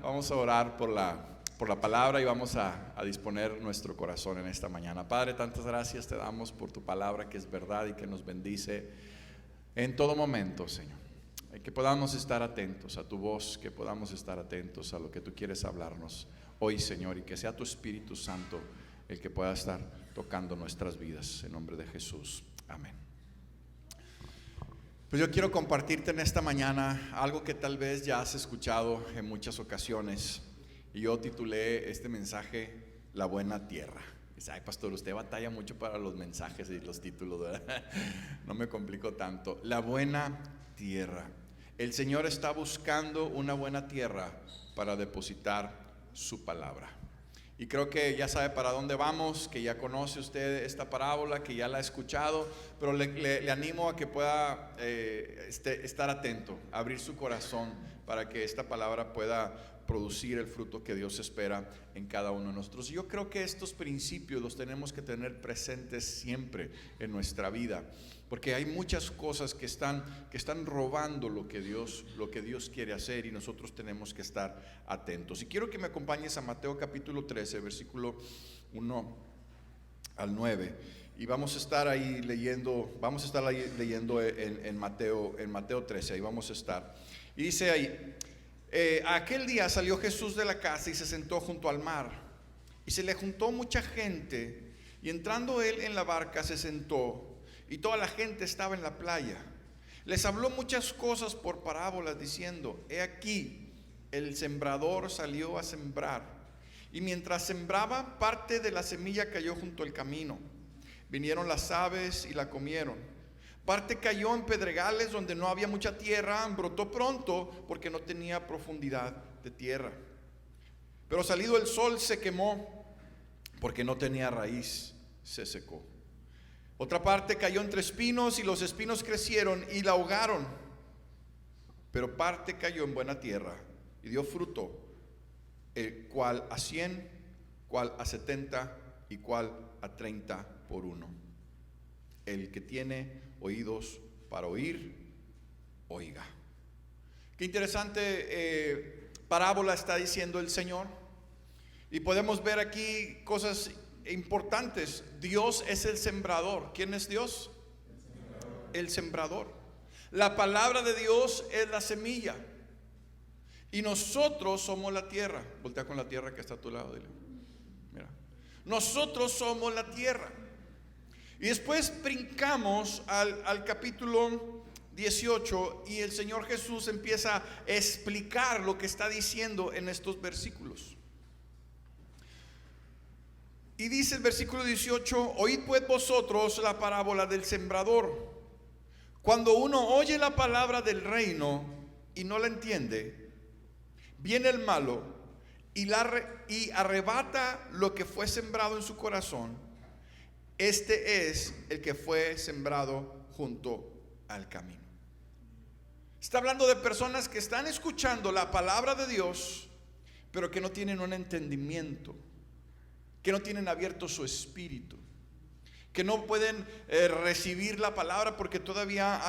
Vamos a orar por la palabra y vamos a disponer nuestro corazón en esta mañana. Padre, tantas gracias te damos por tu palabra que es verdad y que nos bendice en todo momento, Señor. Que podamos estar atentos a tu voz, que podamos estar atentos a lo que tú quieres hablarnos hoy, Señor, y que sea tu Espíritu Santo el que pueda estar tocando nuestras vidas. En nombre de Jesús, amén. Pues yo quiero compartirte en esta mañana algo que tal vez ya has escuchado en muchas ocasiones. Y yo titulé este mensaje La Buena Tierra. Dice, ay pastor, usted batalla mucho para los mensajes y los títulos, ¿verdad? No me complico tanto. La Buena Tierra. El Señor está buscando una buena tierra para depositar su palabra. Y creo que ya sabe para dónde vamos, que ya conoce usted esta parábola, que ya la ha escuchado, pero le animo a que pueda estar atento, abrir su corazón para que esta palabra pueda producir el fruto que Dios espera en cada uno de nosotros. Yo creo que estos principios los tenemos que tener presentes siempre en nuestra vida, porque hay muchas cosas que están robando lo que Dios quiere hacer, y nosotros tenemos que estar atentos. Y quiero que me acompañes a Mateo capítulo 13, versículo 1 al 9. Y vamos a estar ahí leyendo en Mateo 13, ahí vamos a estar. Y dice ahí: aquel día salió Jesús de la casa y se sentó junto al mar, y se le juntó mucha gente, y entrando él en la barca se sentó, y toda la gente estaba en la playa. Les habló muchas cosas por parábolas, diciendo: he aquí, el sembrador salió a sembrar, y mientras sembraba, parte de la semilla cayó junto al camino. Vinieron las aves y la comieron. Parte cayó en pedregales donde no había mucha tierra, brotó pronto porque no tenía profundidad de tierra. Pero salido el sol se quemó porque no tenía raíz, se secó. Otra parte cayó entre espinos y los espinos crecieron y la ahogaron. Pero parte cayó en buena tierra y dio fruto, el cual a 100, cual a 70 y cual a 30 por uno. El que tiene oídos para oír, oiga. Qué interesante parábola está diciendo el Señor. Y podemos ver aquí cosas importantes. Dios es el sembrador. ¿Quién es Dios? El sembrador. La palabra de Dios es la semilla, y nosotros somos la tierra. Voltea con la tierra que está a tu lado, dile: mira, nosotros somos la tierra. Y después brincamos al capítulo 18, y el Señor Jesús empieza a explicar lo que está diciendo en estos versículos. Y dice el versículo 18: oíd pues vosotros la parábola del sembrador. Cuando uno oye la palabra del reino y no la entiende, viene el malo y arrebata lo que fue sembrado en su corazón. Este es el que fue sembrado junto al camino. Está hablando de personas que están escuchando la palabra de Dios, pero que no tienen un entendimiento, que no tienen abierto su espíritu, que no pueden recibir la palabra porque todavía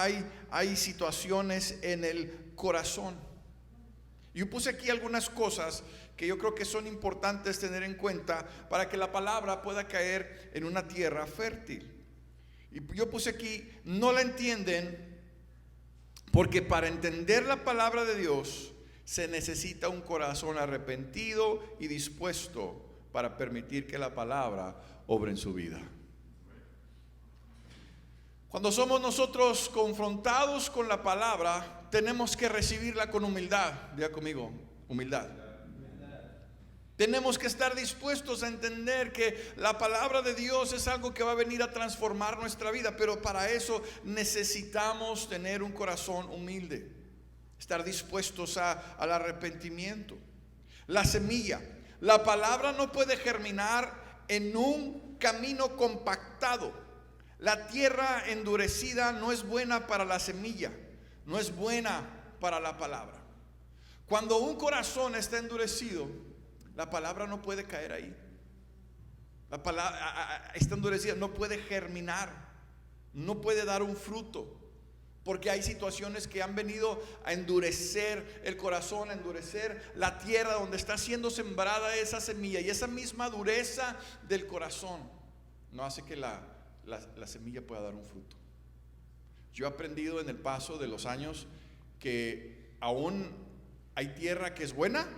hay situaciones en el corazón. Yo puse aquí algunas cosas que yo creo que son importantes tener en cuenta para que la palabra pueda caer en una tierra fértil. Y yo puse aquí: no la entienden, porque para entender la palabra de Dios se necesita un corazón arrepentido y dispuesto para permitir que la palabra obre en su vida. Cuando somos nosotros confrontados con la palabra, tenemos que recibirla con humildad. Diga conmigo: humildad. Tenemos que estar dispuestos a entender que la palabra de Dios es algo que va a venir a transformar nuestra vida, pero para eso necesitamos tener un corazón humilde, estar dispuestos al arrepentimiento. La semilla, la palabra no puede germinar en un camino compactado. La tierra endurecida no es buena para la semilla, no es buena para la palabra. Cuando un corazón está endurecido, la palabra no puede caer ahí. La palabra está endurecida, no puede germinar, no puede dar un fruto. Porque hay situaciones que han venido a endurecer el corazón, a endurecer la tierra donde está siendo sembrada esa semilla. Y esa misma dureza del corazón no hace que la semilla pueda dar un fruto. Yo he aprendido en el paso de los años que aún hay tierra que es buena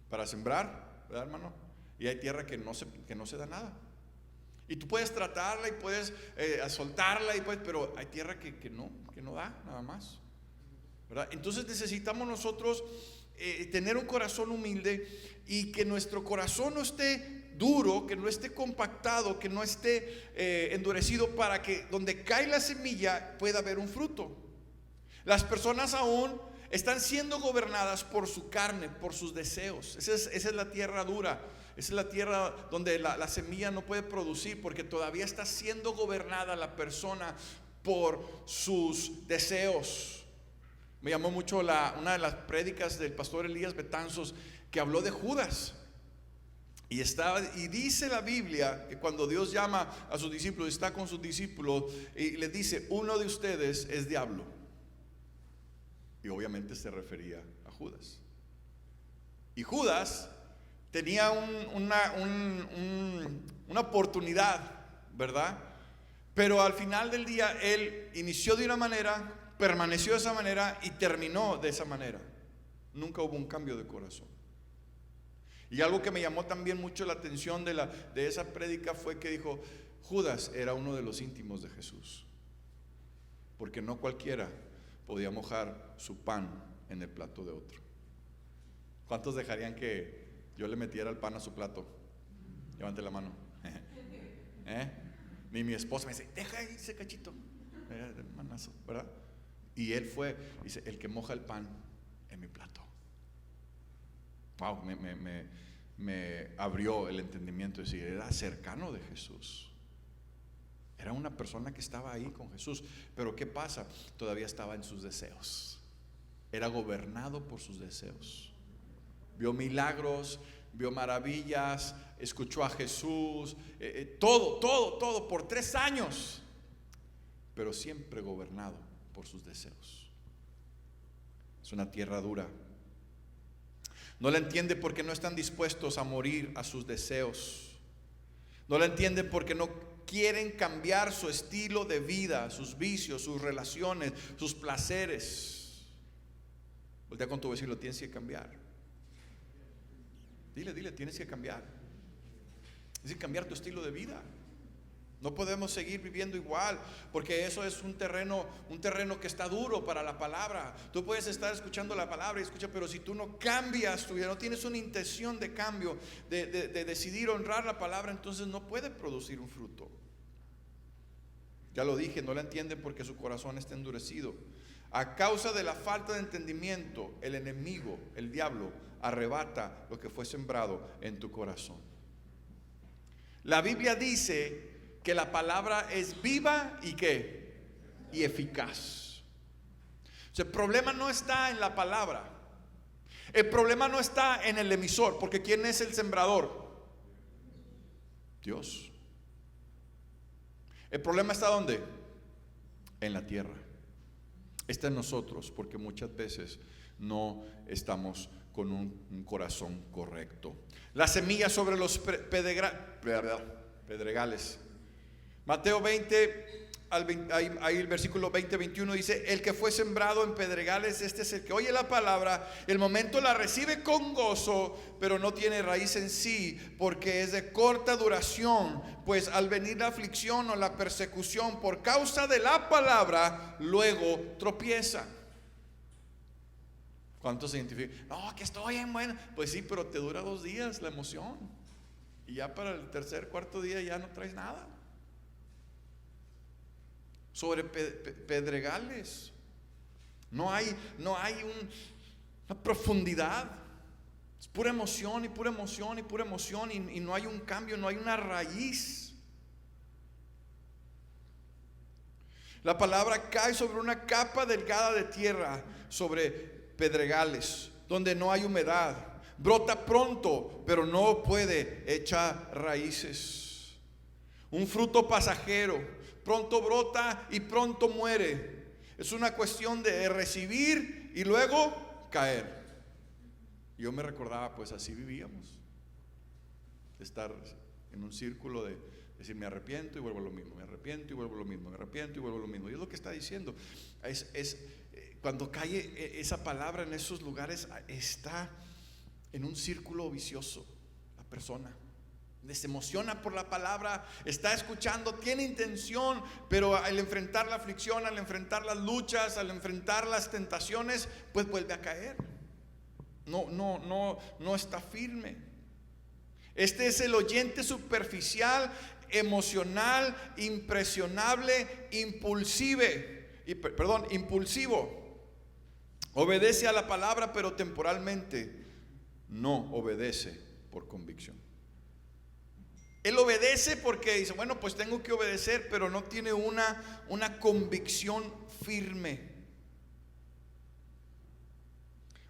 para sembrar, ¿verdad, hermano? Y hay tierra que no se da nada. Y tú puedes tratarla y puedes soltarla, pero hay tierra que no da nada más, ¿verdad? Entonces necesitamos nosotros tener un corazón humilde y que nuestro corazón no esté duro, que no esté compactado, que no esté endurecido, para que donde cae la semilla pueda haber un fruto. Las personas aún están siendo gobernadas por su carne, por sus deseos. Esa es la tierra dura. Esa es la tierra donde la semilla no puede producir, porque todavía está siendo gobernada la persona por sus deseos. Me llamó mucho una de las prédicas del pastor Elías Betanzos, que habló de Judas. Y dice la Biblia que cuando Dios llama a sus discípulos, está con sus discípulos y les dice: uno de ustedes es diablo. Y obviamente se refería a Judas. Y Judas tenía una oportunidad, ¿verdad? Pero al final del día él inició de una manera, permaneció de esa manera y terminó de esa manera. Nunca hubo un cambio de corazón. Y algo que me llamó también mucho la atención de esa prédica fue que dijo: Judas era uno de los íntimos de Jesús, porque no cualquiera podía mojar su pan en el plato de otro. ¿Cuántos dejarían que yo le metiera el pan a su plato? Levante la mano. Ni mi esposa me dice: deja ahí ese cachito, manazo, ¿verdad? Y él fue, dice: el que moja el pan en mi plato. Wow, me abrió el entendimiento. Es decir, era cercano de Jesús. Era una persona que estaba ahí con Jesús. Pero ¿qué pasa? Todavía estaba en sus deseos. Era gobernado por sus deseos. Vio milagros, vio maravillas, escuchó a Jesús, todo por 3 años, pero siempre gobernado por sus deseos. Es una tierra dura. No la entiende porque no están dispuestos a morir a sus deseos. No la entienden porque no quieren cambiar su estilo de vida, sus vicios, sus relaciones, sus placeres. Voltea con tu vecino: tienes que cambiar. Dile, tienes que cambiar. Es decir, cambiar tu estilo de vida. No podemos seguir viviendo igual, porque eso es un terreno que está duro para la palabra. Tú puedes estar escuchando la palabra y escucha, pero si tú no cambias tu vida, no tienes una intención de cambio, de decidir honrar la palabra, entonces no puede producir un fruto. Ya lo dije, no la entienden porque su corazón está endurecido. A causa de la falta de entendimiento, el enemigo, el diablo, arrebata lo que fue sembrado en tu corazón. La Biblia dice que la palabra es viva y ¿qué? Y eficaz. O sea, el problema no está en la palabra. El problema no está en el emisor, porque ¿quién es el sembrador? Dios. El problema está ¿dónde? En la tierra. Está en nosotros, porque muchas veces no estamos con un corazón correcto. La semilla sobre los pedregales. Mateo 20, ahí el versículo 20-21 dice: el que fue sembrado en pedregales, este es el que oye la palabra, el momento la recibe con gozo, pero no tiene raíz en sí, porque es de corta duración, pues al venir la aflicción o la persecución por causa de la palabra, luego tropieza. ¿Cuántos se identifican? No, que estoy en bueno. Pues sí, pero te dura 2 días la emoción, y ya para el tercer, cuarto día ya no traes nada. Sobre pedregales no hay una profundidad. Es pura emoción y pura emoción y pura emoción, y no hay un cambio, no hay una raíz. La palabra cae sobre una capa delgada de tierra, sobre pedregales, donde no hay humedad. Brota pronto, pero no puede echar raíces. Un fruto pasajero, pronto brota y pronto muere. Es una cuestión de recibir y luego caer. Yo me recordaba, pues así vivíamos. Estar en un círculo de decir, me arrepiento y vuelvo a lo mismo, me arrepiento y vuelvo a lo mismo, me arrepiento y vuelvo a lo mismo. Y es lo que está diciendo. Cuando cae esa palabra en esos lugares, está en un círculo vicioso la persona. Se emociona por la palabra, está escuchando, tiene intención, pero al enfrentar la aflicción, al enfrentar las luchas, al enfrentar las tentaciones, pues vuelve a caer. No está firme. Este es el oyente superficial, emocional, impresionable, impulsivo. Obedece a la palabra, pero temporalmente no obedece por convicción. Él obedece porque dice, bueno, pues tengo que obedecer, pero no tiene una convicción firme.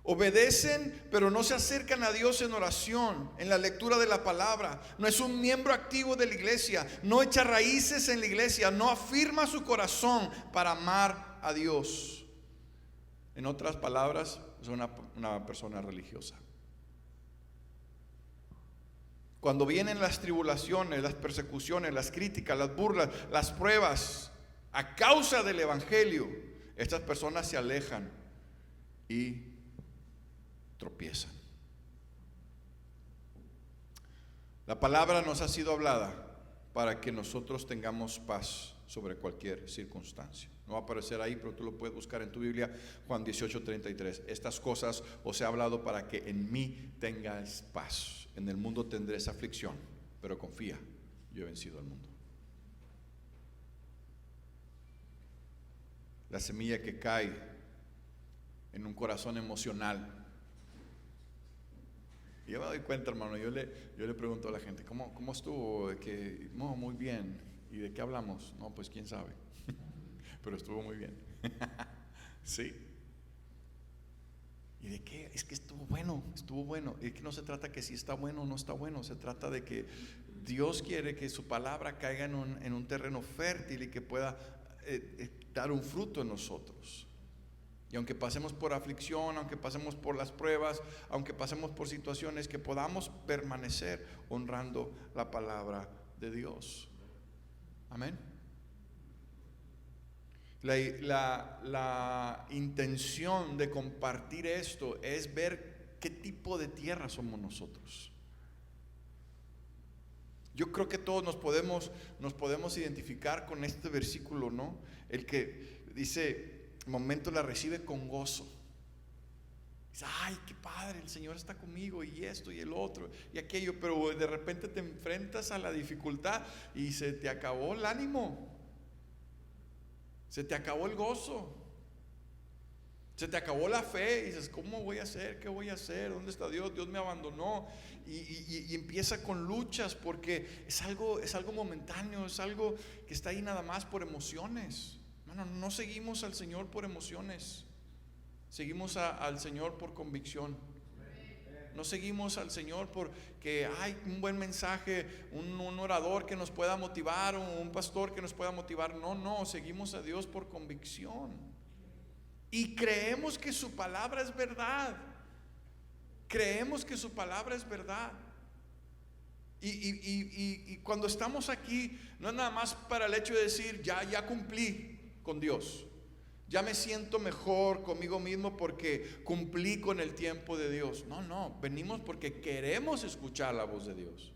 Obedecen, pero no se acercan a Dios en oración, en la lectura de la palabra. No es un miembro activo de la iglesia, no echa raíces en la iglesia, no afirma su corazón para amar a Dios. En otras palabras, es una persona religiosa. Cuando vienen las tribulaciones, las persecuciones, las críticas, las burlas, las pruebas a causa del evangelio, estas personas se alejan y tropiezan. La palabra nos ha sido hablada para que nosotros tengamos paz sobre cualquier circunstancia. No va a aparecer ahí, pero tú lo puedes buscar en tu Biblia, Juan 18:33. Estas cosas os he hablado para que en mí tengáis paz. En el mundo tendréis aflicción, pero confía, yo he vencido al mundo. La semilla que cae en un corazón emocional. Y yo me doy cuenta, hermano, yo le pregunto a la gente, ¿cómo estuvo? No, muy bien. ¿Y de qué hablamos? No, pues quién sabe. Pero estuvo muy bien. Sí. ¿Y de qué? Es que estuvo bueno. Es que no se trata que si está bueno o no está bueno. Se trata de que Dios quiere que su palabra caiga en un terreno fértil y que pueda dar un fruto en nosotros. Y aunque pasemos por aflicción, aunque pasemos por las pruebas, aunque pasemos por situaciones, que podamos permanecer honrando la palabra de Dios. Amén. La intención de compartir esto es ver qué tipo de tierra somos nosotros. Yo creo que todos nos podemos identificar con este versículo, ¿no? El que dice, momento la recibe con gozo. Dice, ay, qué padre, el Señor está conmigo, y esto y el otro y aquello, pero de repente te enfrentas a la dificultad y se te acabó el ánimo. Se te acabó el gozo. Se te acabó la fe. Y dices, ¿cómo voy a hacer? ¿Qué voy a hacer? ¿Dónde está Dios? Dios me abandonó. Y empieza con luchas, porque es algo momentáneo. Es algo que está ahí nada más por emociones. Bueno, no seguimos al Señor por emociones. Seguimos al Señor por convicción. No seguimos al Señor porque hay un buen mensaje, un orador que nos pueda motivar, o un pastor que nos pueda motivar. No, seguimos a Dios por convicción. Y creemos que su palabra es verdad. Creemos que su palabra es verdad. Y cuando estamos aquí, no es nada más para el hecho de decir, ya cumplí con Dios. Ya me siento mejor conmigo mismo porque cumplí con el tiempo de Dios. No, venimos porque queremos escuchar la voz de Dios.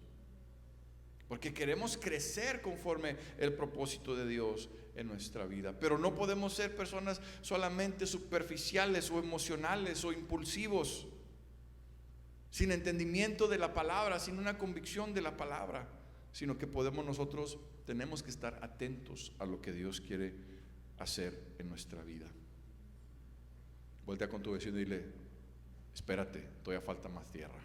Porque queremos crecer conforme el propósito de Dios en nuestra vida. Pero no podemos ser personas solamente superficiales o emocionales o impulsivos, sin entendimiento de la palabra, sin una convicción de la palabra, sino que tenemos que estar atentos a lo que Dios quiere hacer en nuestra vida. Voltea con tu vecino y dile, espérate, todavía falta más tierra.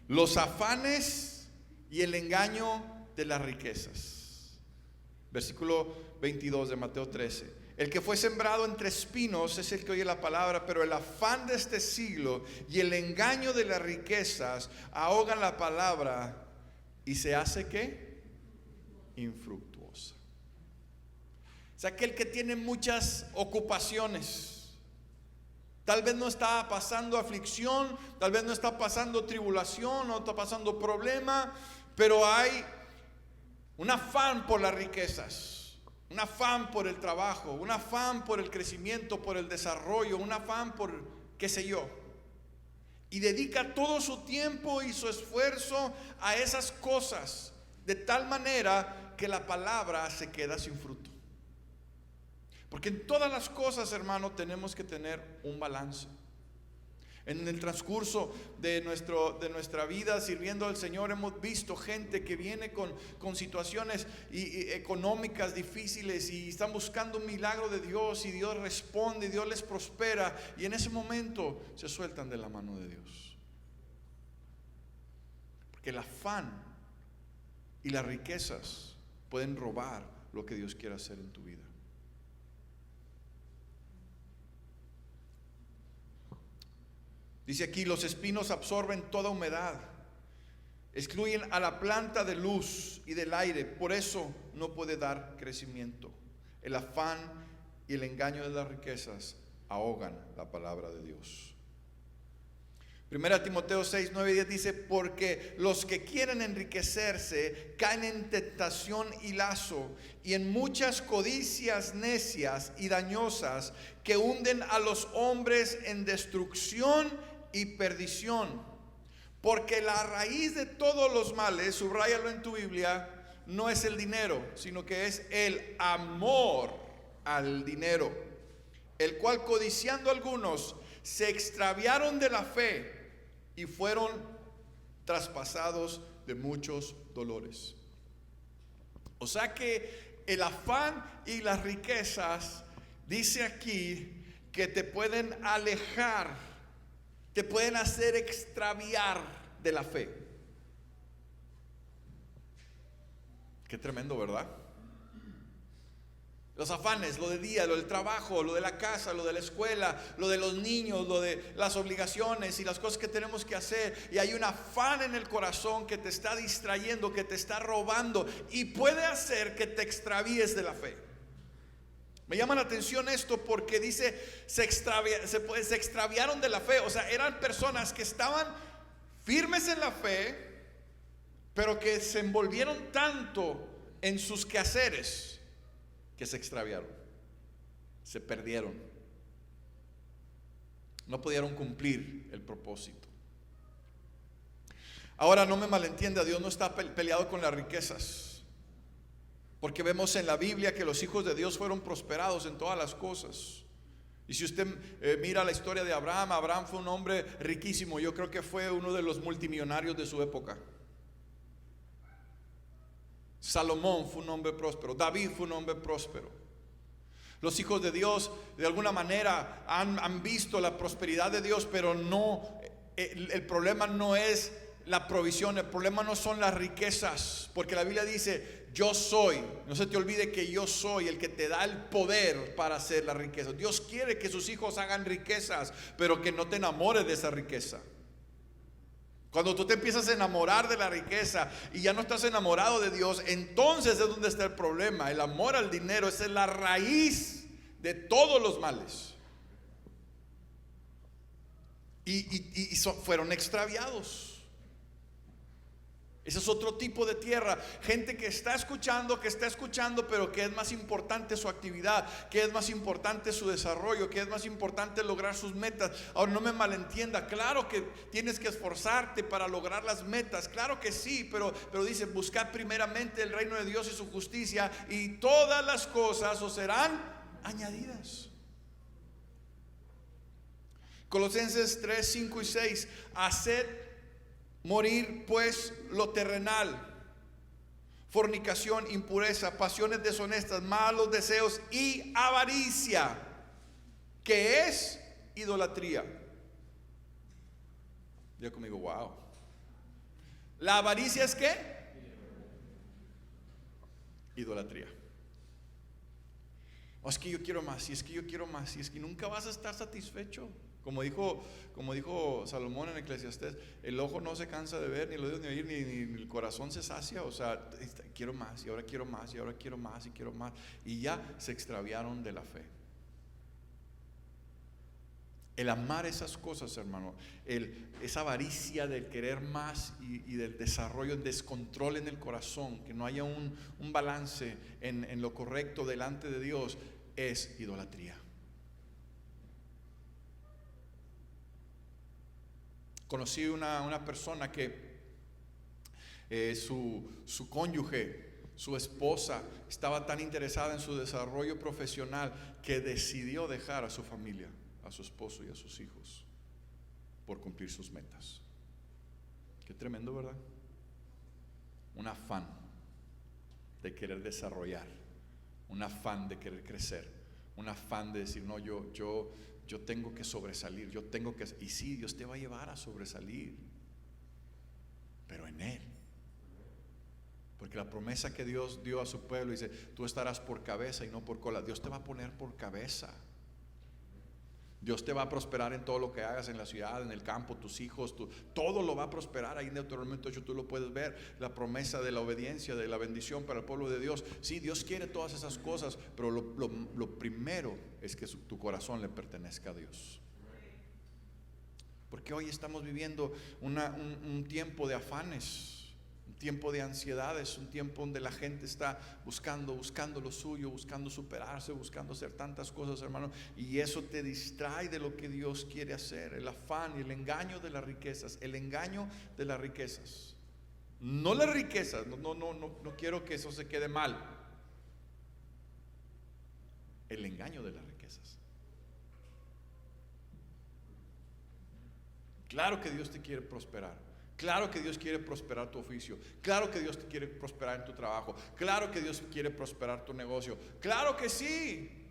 Los afanes y el engaño de las riquezas. Versículo 22 de Mateo 13. El que fue sembrado entre espinos es el que oye la palabra, pero el afán de este siglo y el engaño de las riquezas ahogan la palabra y se hace ¿qué? Infructuosa. Es aquel que tiene muchas ocupaciones. Tal vez no está pasando aflicción, tal vez no está pasando tribulación, no está pasando problema, pero hay un afán por las riquezas, un afán por el trabajo, un afán por el crecimiento, por el desarrollo, un afán por qué sé yo. Y dedica todo su tiempo y su esfuerzo a esas cosas, de tal manera que la palabra se queda sin fruto. Porque en todas las cosas, hermano, tenemos que tener un balance. En el transcurso de nuestra vida sirviendo al Señor hemos visto gente que viene con situaciones económicas difíciles y están buscando un milagro de Dios, y Dios responde, y Dios les prospera, y en ese momento se sueltan de la mano de Dios. Porque el afán y las riquezas pueden robar lo que Dios quiere hacer en tu vida. Dice aquí: los espinos absorben toda humedad, excluyen a la planta de luz y del aire, por eso no puede dar crecimiento. El afán y el engaño de las riquezas ahogan la palabra de Dios. 1 Timoteo 6, 9 y 10 dice: porque los que quieren enriquecerse caen en tentación y lazo, y en muchas codicias necias y dañosas, que hunden a los hombres en destrucción y perdición. Porque la raíz de todos los males, subráyalo en tu Biblia, no es el dinero, sino que es el amor al dinero, el cual codiciando algunos se extraviaron de la fe y fueron traspasados de muchos dolores. O sea que el afán y las riquezas, dice aquí, que te pueden alejar, te pueden hacer extraviar de la fe. Qué tremendo, ¿verdad? Los afanes, lo de día, lo del trabajo, lo de la casa, lo de la escuela, lo de los niños, lo de las obligaciones y las cosas que tenemos que hacer. Y hay un afán en el corazón que te está distrayendo, que te está robando, y puede hacer que te extravíes de la fe. Me llama la atención esto porque dice se extraviaron de la fe. O sea, eran personas que estaban firmes en la fe, pero que se envolvieron tanto en sus quehaceres que se extraviaron, se perdieron, no pudieron cumplir el propósito. Ahora, no me malentienda, Dios no está peleado con las riquezas, porque vemos en la Biblia que los hijos de Dios fueron prosperados en todas las cosas. Y si usted mira la historia de Abraham, Abraham fue un hombre riquísimo. Yo creo que fue uno de los multimillonarios de su época. Salomón fue un hombre próspero, David fue un hombre próspero. Los hijos de Dios de alguna manera han visto la prosperidad de Dios, pero no, el problema no es la provisión, el problema no son las riquezas, porque la Biblia dice: yo soy, no se te olvide que yo soy el que te da el poder para hacer la riqueza. Dios quiere que sus hijos hagan riquezas, pero que no te enamores de esa riqueza. Cuando tú te empiezas a enamorar de la riqueza y ya no estás enamorado de Dios, entonces es donde está el problema. El amor al dinero, esa es la raíz de todos los males. Y fueron extraviados. Ese es otro tipo de tierra. Gente que está escuchando, pero que es más importante su actividad, que es más importante su desarrollo, que es más importante lograr sus metas. Ahora, no me malentienda, claro que tienes que esforzarte para lograr las metas, claro que sí, pero dice: buscad primeramente el reino de Dios y su justicia, y todas las cosas os serán añadidas. Colosenses 3, 5 y 6: haced morir pues lo terrenal, fornicación, impureza, pasiones deshonestas, malos deseos y avaricia, que es idolatría. Diga conmigo: wow. ¿La avaricia es qué? Idolatría. Es que yo quiero más, y es que yo quiero más, y es que nunca vas a estar satisfecho. Como dijo Salomón en Eclesiastés, el ojo no se cansa de ver, ni el oído ni oír, ni el corazón se sacia. O sea, quiero más, y ahora quiero más, y ahora quiero más, y quiero más. Y ya se extraviaron de la fe. El amar esas cosas, hermano, esa avaricia del querer más y del desarrollo, el descontrol en el corazón, que no haya un balance en lo correcto delante de Dios, es idolatría. Conocí una persona que su cónyuge, su esposa, estaba tan interesada en su desarrollo profesional que decidió dejar a su familia, a su esposo y a sus hijos, por cumplir sus metas. Qué tremendo, ¿verdad? Un afán de querer desarrollar, un afán de querer crecer, un afán de decir, no, yo tengo que sobresalir, y sí, Dios te va a llevar a sobresalir, pero en Él. Porque la promesa que Dios dio a su pueblo dice, tú estarás por cabeza y no por cola. Dios te va a poner por cabeza. Dios te va a prosperar en todo lo que hagas en la ciudad, en el campo, tus hijos, todo lo va a prosperar. Ahí en Deuteronomio 8 tú lo puedes ver, la promesa de la obediencia, de la bendición para el pueblo de Dios. Sí, Dios quiere todas esas cosas, pero lo primero es que tu corazón le pertenezca a Dios. Porque hoy estamos viviendo un tiempo de afanes, un tiempo de ansiedades, un tiempo donde la gente está buscando lo suyo, buscando superarse, buscando hacer tantas cosas, hermano, y eso te distrae de lo que Dios quiere hacer. El afán y el engaño de las riquezas, no las riquezas, no quiero que eso se quede mal, el engaño de las riquezas. Claro que Dios te quiere prosperar. Claro que Dios quiere prosperar tu oficio. Claro que Dios te quiere prosperar en tu trabajo. Claro que Dios quiere prosperar tu negocio. Claro que sí.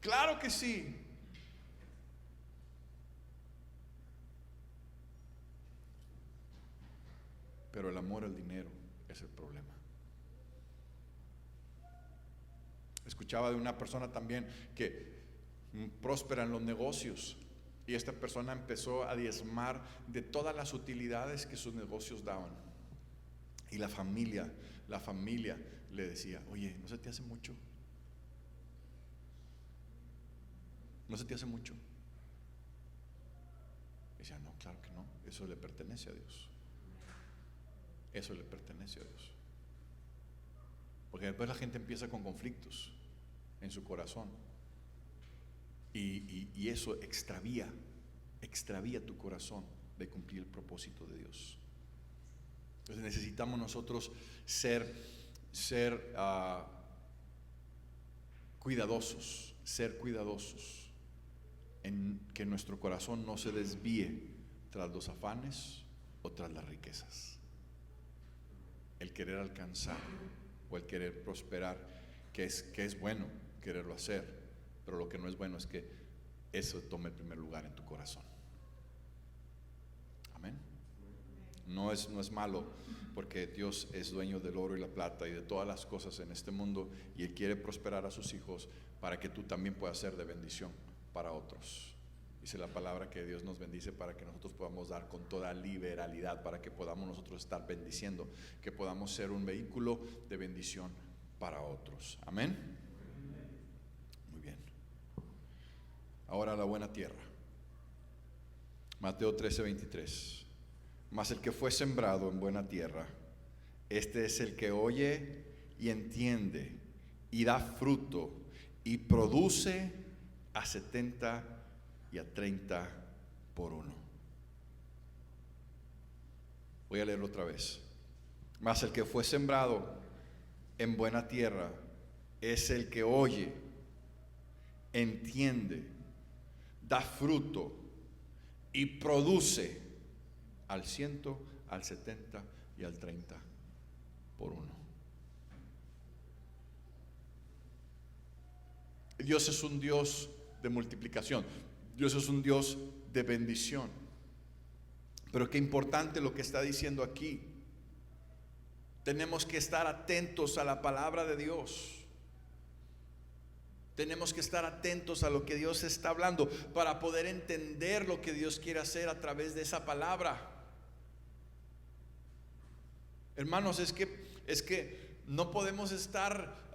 Claro que sí. Pero el amor al dinero es el problema. Escuchaba de una persona también que próspera en los negocios. Y esta persona empezó a diezmar de todas las utilidades que sus negocios daban. Y la familia le decía, oye, ¿no se te hace mucho? ¿No se te hace mucho? Y decía, no, claro que no, eso le pertenece a Dios. Eso le pertenece a Dios. Porque después la gente empieza con conflictos en su corazón. Y eso extravía tu corazón de cumplir el propósito de Dios. Entonces necesitamos nosotros ser cuidadosos en que nuestro corazón no se desvíe tras los afanes o tras las riquezas. El querer alcanzar o el querer prosperar, que es bueno quererlo hacer, pero lo que no es bueno es que eso tome el primer lugar en tu corazón. Amén. No es malo, porque Dios es dueño del oro y la plata y de todas las cosas en este mundo, y Él quiere prosperar a sus hijos para que tú también puedas ser de bendición para otros. Dice la palabra que Dios nos bendice para que nosotros podamos dar con toda liberalidad, para que podamos nosotros estar bendiciendo, que podamos ser un vehículo de bendición para otros. Amén. Muy bien. Ahora la buena tierra. Mateo 13:23. Mas el que fue sembrado en buena tierra, este es el que oye y entiende y da fruto y produce a 70 y a 30 por uno. Voy a leerlo otra vez. Mas el que fue sembrado en buena tierra es el que oye, entiende, da fruto y produce al 100, al 70 y al 30 por uno. Dios es un Dios de multiplicación. Dios es un Dios de bendición. Pero qué importante lo que está diciendo aquí. Tenemos que estar atentos a la palabra de Dios. Tenemos que estar atentos a lo que Dios está hablando para poder entender lo que Dios quiere hacer a través de esa palabra. Hermanos, es que no podemos estar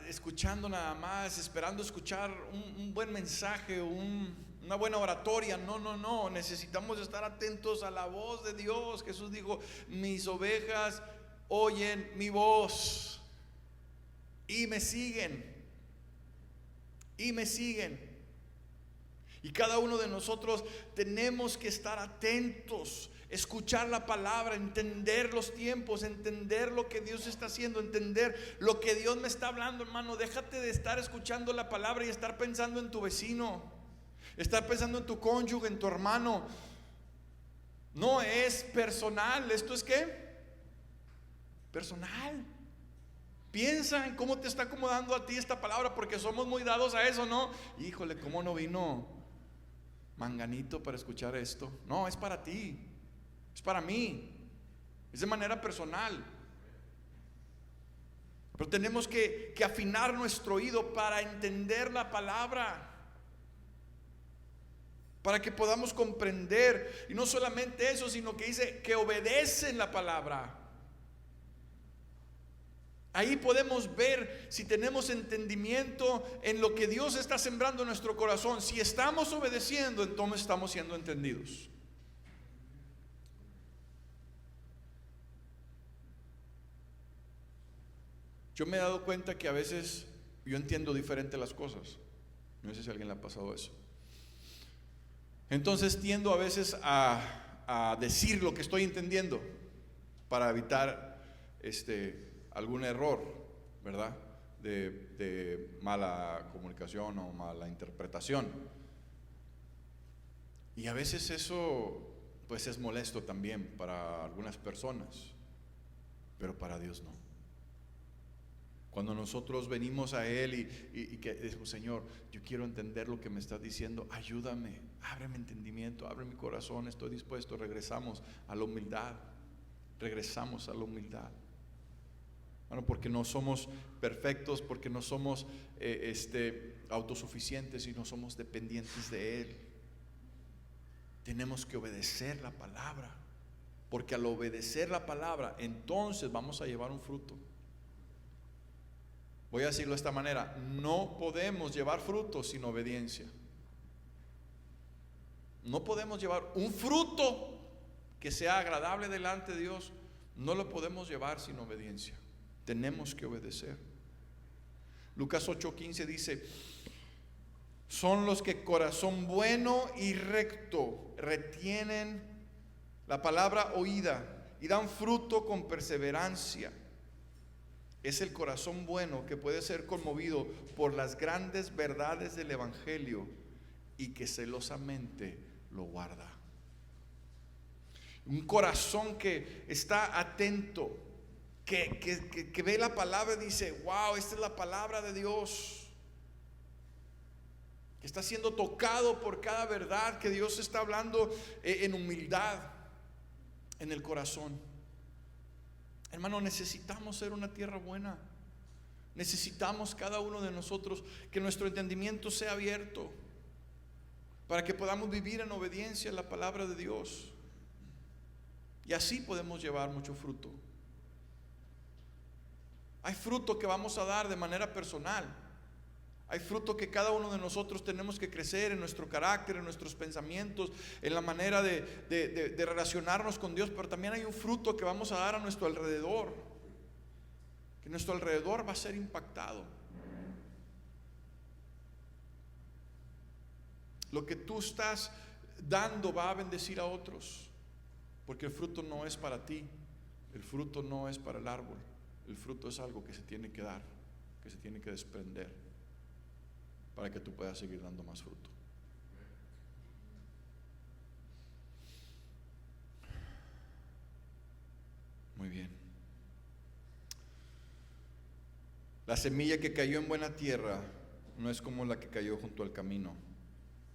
escuchando nada más, esperando escuchar un buen mensaje, una buena oratoria. No, necesitamos estar atentos a la voz de Dios. Jesús dijo: mis ovejas oyen mi voz y me siguen. Y cada uno de nosotros tenemos que estar atentos, escuchar la palabra, entender los tiempos, entender lo que Dios está haciendo, entender lo que Dios me está hablando, hermano. Déjate de estar escuchando la palabra y estar pensando en tu vecino, estar pensando en tu cónyuge, en tu hermano. No es personal. ¿Esto es qué? Personal. Piensa en cómo te está acomodando a ti esta palabra, porque somos muy dados a eso, ¿no? Híjole, ¿cómo no vino Manganito para escuchar esto? No, es para ti, es para mí, es de manera personal. Pero tenemos que afinar nuestro oído para entender la palabra, para que podamos comprender. Y no solamente eso, sino que dice que obedecen la palabra. Ahí podemos ver si tenemos entendimiento en lo que Dios está sembrando en nuestro corazón. Si estamos obedeciendo, entonces estamos siendo entendidos. Yo me he dado cuenta que a veces yo entiendo diferente las cosas. No sé si a alguien le ha pasado eso. Entonces tiendo a veces a decir lo que estoy entendiendo para evitar algún error, ¿verdad? De mala comunicación o mala interpretación. Y a veces eso pues es molesto también para algunas personas, pero para Dios no. Cuando nosotros venimos a Él y que decimos: Señor, yo quiero entender lo que me estás diciendo, ayúdame, ábreme entendimiento, abre mi corazón, estoy dispuesto. Regresamos a la humildad. Bueno, porque no somos perfectos, porque no somos autosuficientes y no somos dependientes de Él. Tenemos que obedecer la palabra, porque al obedecer la palabra, entonces vamos a llevar un fruto. Voy a decirlo de esta manera: no podemos llevar fruto sin obediencia. No podemos llevar un fruto que sea agradable delante de Dios. No lo podemos llevar sin obediencia. Tenemos que obedecer. Lucas 8:15 dice: son los que corazón bueno y recto retienen la palabra oída y dan fruto con perseverancia. Es el corazón bueno que puede ser conmovido por las grandes verdades del Evangelio y que celosamente lo guarda. Un corazón que está atento, que ve la palabra y dice: wow, esta es la palabra de Dios, que está siendo tocado por cada verdad que Dios está hablando en humildad en el corazón. Hermano, necesitamos ser una tierra buena. Necesitamos cada uno de nosotros que nuestro entendimiento sea abierto para que podamos vivir en obediencia a la palabra de Dios, y así podemos llevar mucho fruto. Hay fruto que vamos a dar de manera personal. Hay fruto que cada uno de nosotros tenemos que crecer en nuestro carácter, en nuestros pensamientos, en la manera de relacionarnos con Dios. Pero también hay un fruto que vamos a dar a nuestro alrededor, que nuestro alrededor va a ser impactado. Lo que tú estás dando va a bendecir a otros, porque el fruto no es para ti, el fruto no es para el árbol. El fruto es algo que se tiene que dar, que se tiene que desprender, para que tú puedas seguir dando más fruto. Muy bien. La semilla que cayó en buena tierra no es como la que cayó junto al camino,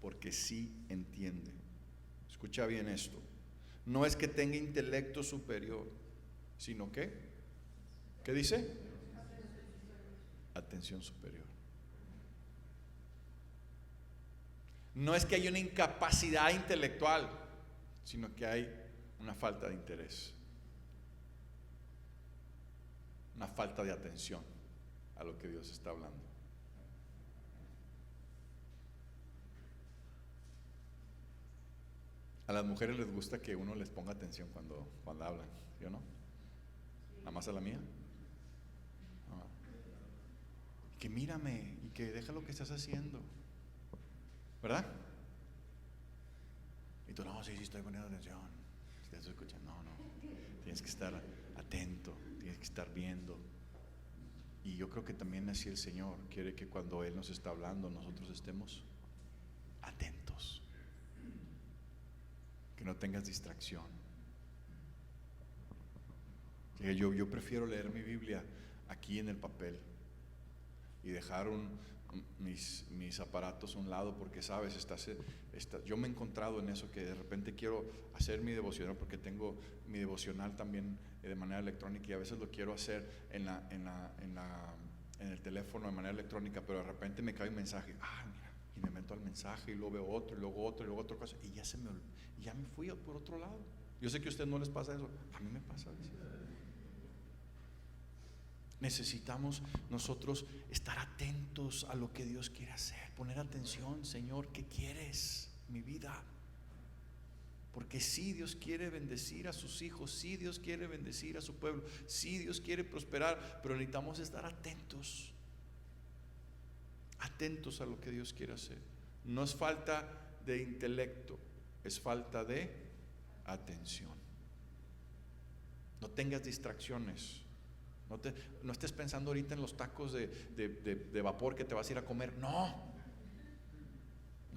porque sí entiende. Escucha bien esto. No es que tenga intelecto superior, sino que, ¿qué dice? Atención superior. No es que haya una incapacidad intelectual, sino que hay una falta de interés, una falta de atención a lo que Dios está hablando. A las mujeres les gusta que uno les ponga atención cuando hablan, ¿sí o no? Nada más a la mía. Que mírame y que deja lo que estás haciendo, ¿verdad? Y tú, no, sí, estoy poniendo atención. Si te estoy escuchando, no. Tienes que estar atento, tienes que estar viendo. Y yo creo que también así el Señor quiere que cuando Él nos está hablando, nosotros estemos atentos. Que no tengas distracción. Yo prefiero leer mi Biblia aquí en el papel y dejar mis aparatos a un lado, porque sabes, yo me he encontrado en eso, que de repente quiero hacer mi devocional, porque tengo mi devocional también de manera electrónica, y a veces lo quiero hacer en el teléfono de manera electrónica, pero de repente me cae un mensaje, mira, y me meto al mensaje y luego veo otro, y luego otro, y luego otra cosa, y ya me fui por otro lado. Yo sé que a ustedes no les pasa eso, a mí me pasa a veces. Necesitamos nosotros estar atentos a lo que Dios quiere hacer, poner atención. Señor, ¿qué quieres en mi vida? Porque sí, Dios quiere bendecir a sus hijos, sí, Dios quiere bendecir a su pueblo, sí, Dios quiere prosperar, pero necesitamos estar atentos a lo que Dios quiere hacer. No es falta de intelecto, es falta de atención. No tengas distracciones. No estés pensando ahorita en los tacos de vapor que te vas a ir a comer. No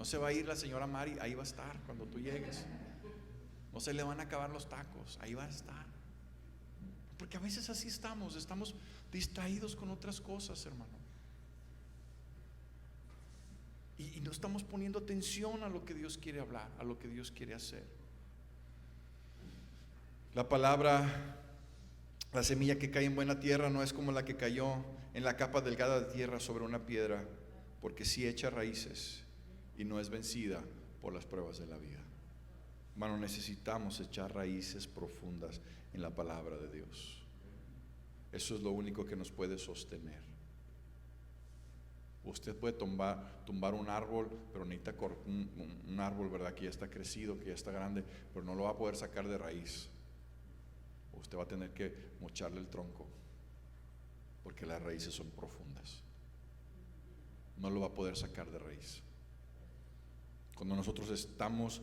se va a ir la señora Mari, ahí va a estar cuando tú llegues. No se le van a acabar los tacos, ahí va a estar. Porque a veces así estamos distraídos con otras cosas, hermano. Y no estamos poniendo atención a lo que Dios quiere hablar, a lo que Dios quiere hacer. La semilla que cae en buena tierra no es como la que cayó en la capa delgada de tierra sobre una piedra, porque sí echa raíces y no es vencida por las pruebas de la vida. Hermano, necesitamos echar raíces profundas en la palabra de Dios. Eso es lo único que nos puede sostener. Usted puede tumbar un árbol, pero necesita un árbol, ¿verdad? Que ya está crecido, que ya está grande, pero no lo va a poder sacar de raíz. Usted va a tener que mocharle el tronco, porque las raíces son profundas. No lo va a poder sacar de raíz. Cuando nosotros estamos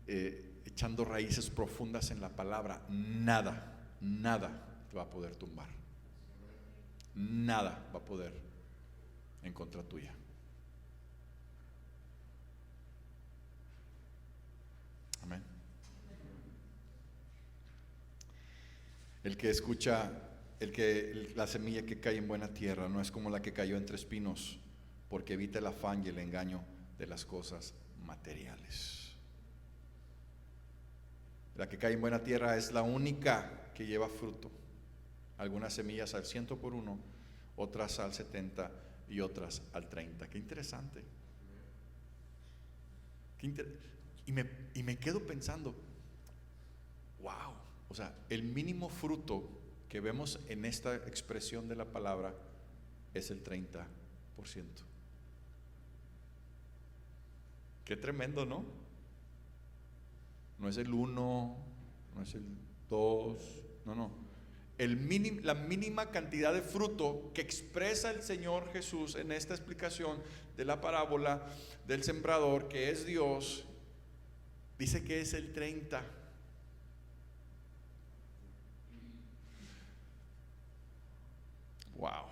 echando raíces profundas en la palabra, nada te va a poder tumbar. Nada va a poder en contra tuya. Amén. La semilla que cae en buena tierra no es como la que cayó entre espinos, porque evita el afán y el engaño de las cosas materiales. La que cae en buena tierra es la única que lleva fruto. Algunas semillas al 100 por uno, otras al 70 y otras al 30. Qué interesante. Y me quedo pensando, wow, o sea, el mínimo fruto que vemos en esta expresión de la palabra es el 30%. Qué tremendo, ¿no? No es el 1, no es el 2, no. La mínima cantidad de fruto que expresa el Señor Jesús en esta explicación de la parábola del sembrador, que es Dios, dice que es el 30. Wow.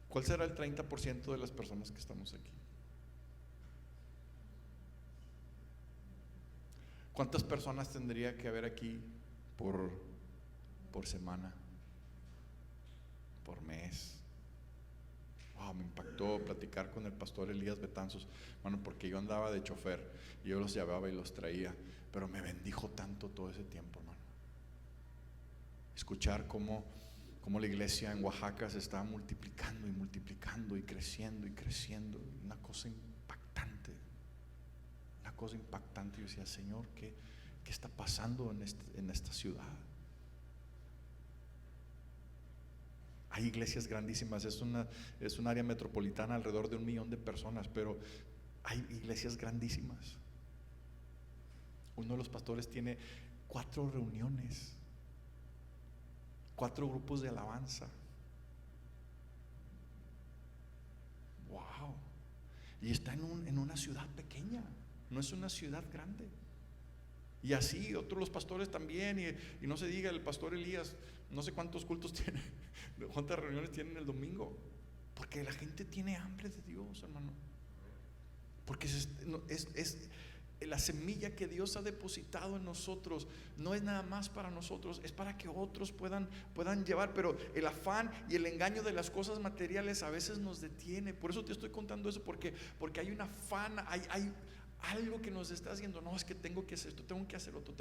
¿Cuál será el 30% de las personas que estamos aquí? ¿Cuántas personas tendría que haber aquí por semana, por mes? Wow, me impactó platicar con el pastor Elías Betanzos, hermano, porque yo andaba de chofer y yo los llevaba y los traía, pero me bendijo tanto todo ese tiempo, hermano. Escuchar cómo la iglesia en Oaxaca se estaba multiplicando y creciendo, una cosa cosa impactante. Yo decía, Señor, ¿qué está pasando en esta ciudad? Hay iglesias grandísimas, es un área metropolitana, alrededor de 1 millón de personas, pero hay iglesias grandísimas. Uno de los pastores tiene 4 reuniones, 4 grupos de alabanza. Wow. Y está en una ciudad pequeña, no es una ciudad grande. Y así otros los pastores también, y no se diga el pastor Elías, no sé cuántos cultos tiene, cuántas reuniones tienen el domingo, porque la gente tiene hambre de Dios, hermano. Porque es la semilla que Dios ha depositado en nosotros, no es nada más para nosotros, es para que otros puedan llevar. Pero el afán y el engaño de las cosas materiales a veces nos detiene. Por eso te estoy contando eso, porque hay un afán, hay algo que nos está haciendo. No, es que tengo que hacer esto, tengo que hacer otro,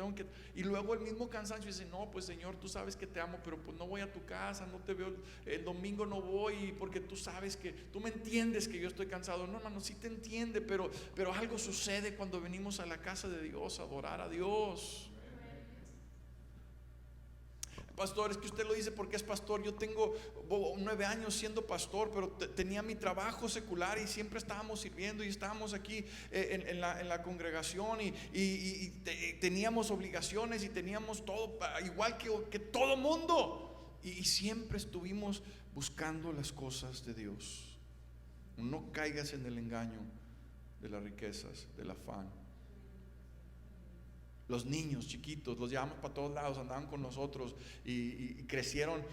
y luego el mismo cansancio dice, no, pues Señor, tú sabes que te amo, pero pues no voy a tu casa, no te veo el domingo, no voy, porque tú sabes que, tú me entiendes que yo estoy cansado. No, hermano, sí te entiende, pero algo sucede cuando venimos a la casa de Dios a adorar a Dios. Pastor, es que usted lo dice porque es pastor. Yo tengo 9 años siendo pastor, pero tenía mi trabajo secular y siempre estábamos sirviendo y estábamos aquí en la congregación y teníamos obligaciones y teníamos todo, igual que todo mundo, y siempre estuvimos buscando las cosas de Dios. No caigas en el engaño de las riquezas, del afán. Los niños chiquitos los llevamos para todos lados, andaban con nosotros y crecieron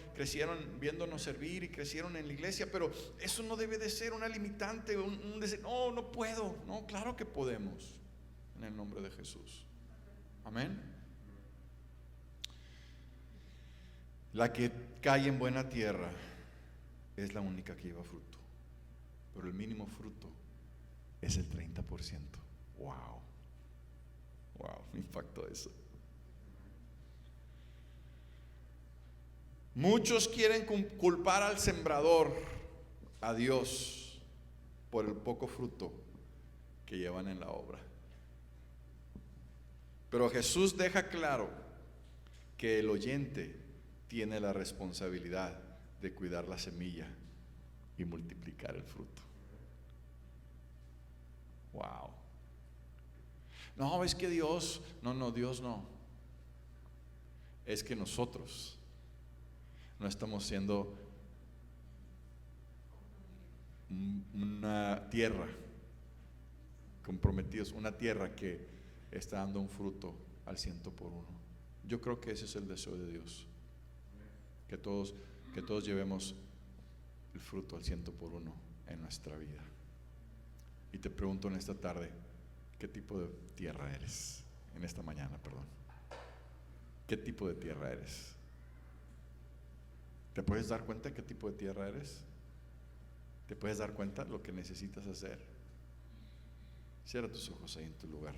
viéndonos servir y crecieron en la iglesia. Pero eso no debe de ser una limitante, un decir, no puedo. No, claro que podemos, en el nombre de Jesús. Amén. La que cae en buena tierra es la única que lleva fruto, pero el mínimo fruto es el 30%. Wow, me impactó eso. Muchos quieren culpar al sembrador, a Dios, por el poco fruto que llevan en la obra. Pero Jesús deja claro que el oyente tiene la responsabilidad de cuidar la semilla y multiplicar el fruto. Wow. No, es que Dios, Dios no. Es que nosotros no estamos siendo una tierra comprometidos, una tierra que está dando un fruto al 100 por 1. Yo creo que ese es el deseo de Dios, que todos llevemos el fruto al 100 por 1 en nuestra vida. Y te pregunto en esta tarde, ¿qué tipo de tierra eres? En esta mañana, perdón. ¿Qué tipo de tierra eres? ¿Te puedes dar cuenta qué tipo de tierra eres? ¿Te puedes dar cuenta lo que necesitas hacer? Cierra tus ojos ahí en tu lugar.